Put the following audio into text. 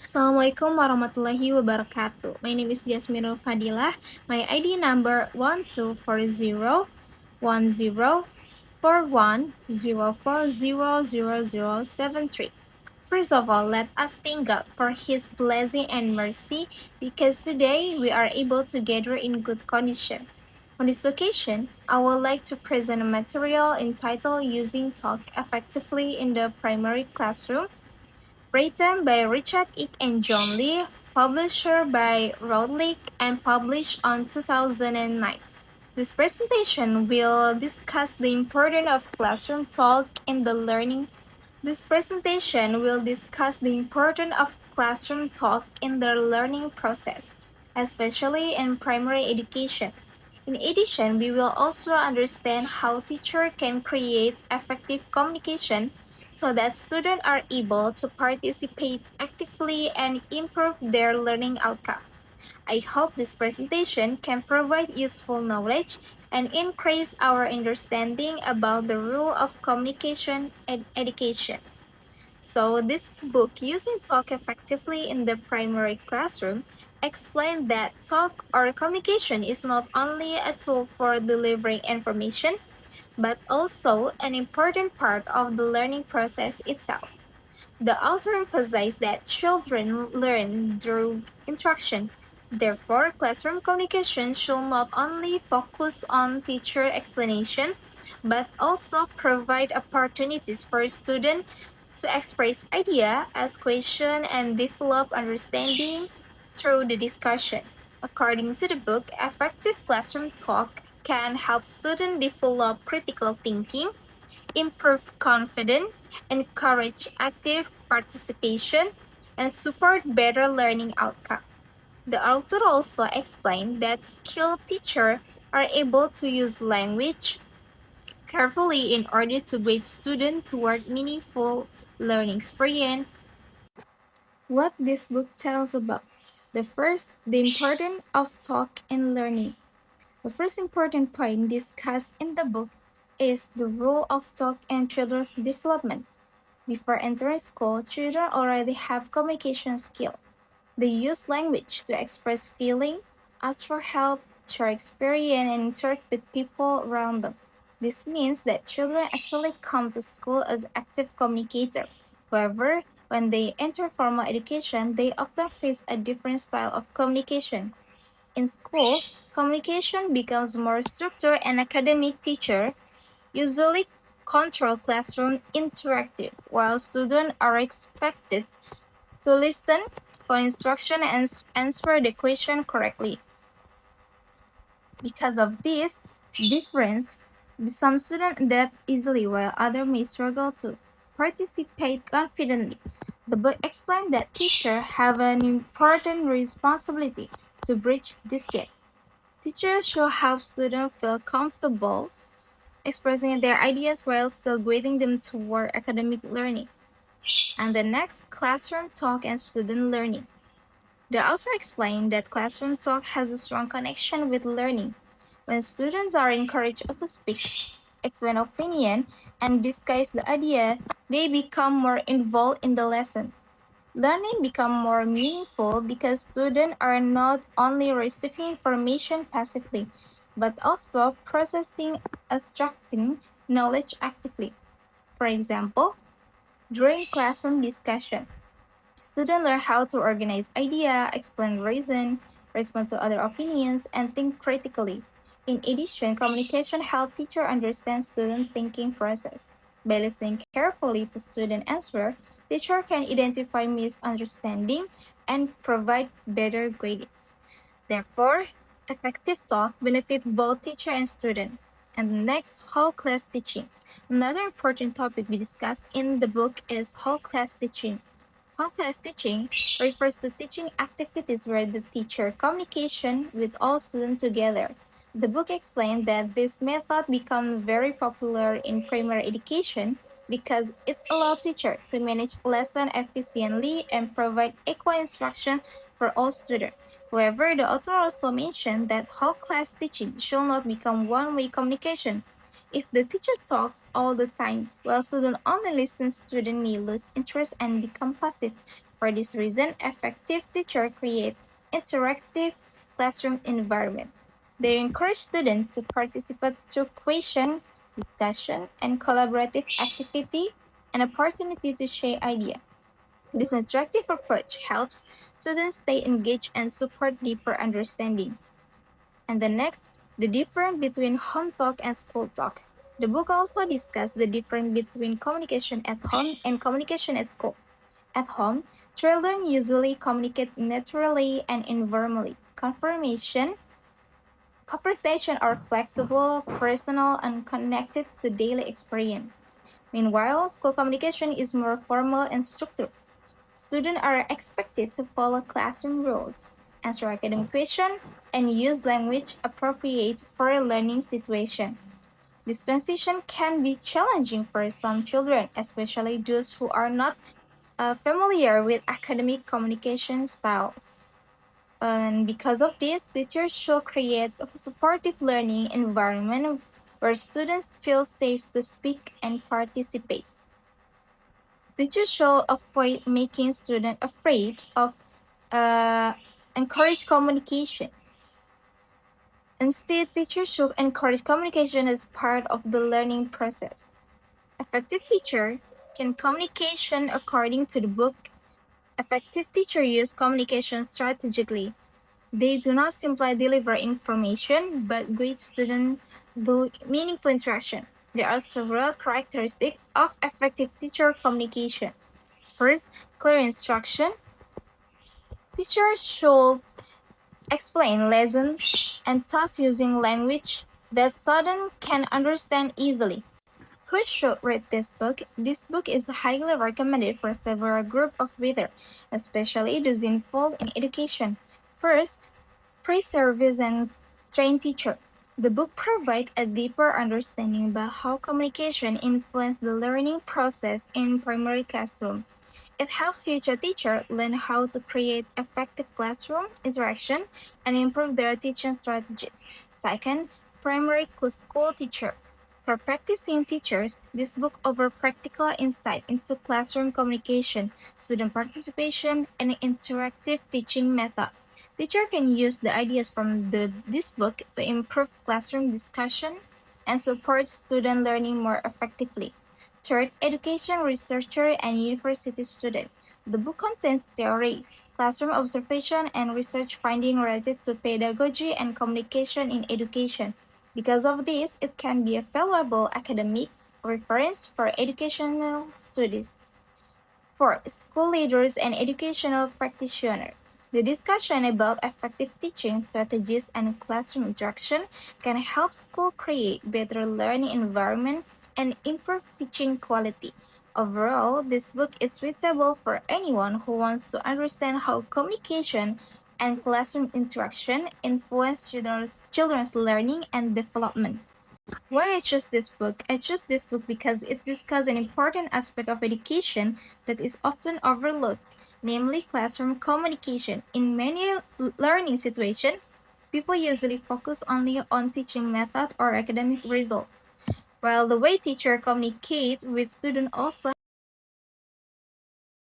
Assalamualaikum warahmatullahi wabarakatuh. My name is Jasminul Fadilah. My ID number 1240104104000073. First of all, let us thank God for His blessing and mercy because today we are able to gather in good condition. On this occasion, I would like to present a material entitled Using Talk Effectively in the Primary Classroom, written by Richard Icke and John Lee, publisher by Routledge, and published on 2009. This presentation will discuss the importance of classroom talk in the learning. This presentation will discuss the importance of classroom talk in the learning process, especially in primary education. In addition, we will also understand how teachers can create effective communication so that students are able to participate actively and improve their learning outcome. I hope this presentation can provide useful knowledge and increase our understanding about the role of communication and education. So this book, Using Talk Effectively in the Primary Classroom, explained that talk or communication is not only a tool for delivering information, but also an important part of the learning process itself. The author emphasized that children learn through interaction. Therefore, classroom communication should not only focus on teacher explanation, but also provide opportunities for students to express idea, ask questions, and develop understanding through the discussion. According to the book, effective classroom talk can help students develop critical thinking, improve confidence, encourage active participation, and support better learning outcomes. The author also explained that skilled teachers are able to use language carefully in order to guide students toward meaningful learning experience. What this book tells about. The first, the importance of talk in learning. The first important point discussed in the book is the role of talk in children's development. Before entering school, children already have communication skills. They use language to express feeling, ask for help, share experience, and interact with people around them. This means that children actually come to school as active communicators. However, when they enter formal education, they often face a different style of communication. In school, communication becomes more structured and academic teacher usually control classroom interactive, while students are expected to listen for instruction and answer the question correctly. Because of this difference, some students adapt easily while others may struggle to participate confidently. The book explained that teachers have an important responsibility to bridge this gap. Teachers should help students feel comfortable expressing their ideas while still guiding them toward academic learning. And the next, classroom talk and student learning. The author explained that classroom talk has a strong connection with learning. When students are encouraged to speak, explain opinion, and discuss the idea, they become more involved in the lesson. Learning becomes more meaningful because students are not only receiving information passively, but also processing, extracting knowledge actively. For example, during classroom discussion, students learn how to organize ideas, explain reason, respond to other opinions, and think critically. In addition, communication helps teachers understand student thinking process. By listening carefully to student answer, teacher can identify misunderstanding and provide better guidance. Therefore, effective talk benefits both teacher and student. And next, whole class teaching. Another important topic we discuss in the book is whole class teaching. Whole class teaching refers to teaching activities where the teacher communication with all students together. The book explained that this method became very popular in primary education because it allows teachers to manage lesson efficiently and provide equal instruction for all students. However, the author also mentioned that whole class teaching should not become one-way communication. If the teacher talks all the time while students only listen, students may lose interest and become passive. For this reason, effective teacher creates interactive classroom environment. They encourage students to participate through question, discussion, and collaborative activity, an opportunity to share ideas. This interactive approach helps students stay engaged and support deeper understanding. And the next, the difference between home talk and school talk. The book also discusses the difference between communication at home and communication at school. At home, children usually communicate naturally and informally. Conversation are flexible, personal, and connected to daily experience. Meanwhile, school communication is more formal and structured. Students are expected to follow classroom rules, answer academic questions, and use language appropriate for a learning situation. This transition can be challenging for some children, especially those who are not familiar with academic communication styles. And because of this, teachers should create a supportive learning environment where students feel safe to speak and participate. Teachers should avoid making students afraid of uh, encourage communication. Instead, teachers should encourage communication as part of the learning process. Effective teacher can communication according to the book. Effective teacher use communication strategically. They do not simply deliver information, but guide students through meaningful interaction. There are several characteristics of effective teacher communication. First, clear instruction. Teachers should explain lessons and tasks using language that students can understand easily. Who should read this book? This book is highly recommended for several groups of readers, especially those involved in education. First, pre-service and trained teacher. The book provides a deeper understanding about how communication influences the learning process in primary classroom. It helps future teachers learn how to create effective classroom interaction and improve their teaching strategies. Second, primary school teacher. For practicing teachers, this book offers practical insight into classroom communication, student participation, and interactive teaching method. Teacher can use the ideas from this book to improve classroom discussion and support student learning more effectively. Third, education researcher and university student. The book contains theory, classroom observation, and research findings related to pedagogy and communication in education. Because of this, it can be a valuable academic reference for educational studies. Fourth, school leaders and educational practitioners. The discussion about effective teaching strategies and classroom interaction can help schools create better learning environment and improve teaching quality. Overall, this book is suitable for anyone who wants to understand how communication and classroom interaction influence children's learning and development. Why I chose this book? I chose this book because it discusses an important aspect of education that is often overlooked, namely classroom communication. In many learning situations, people usually focus only on teaching method or academic result, while the way teacher communicates with students also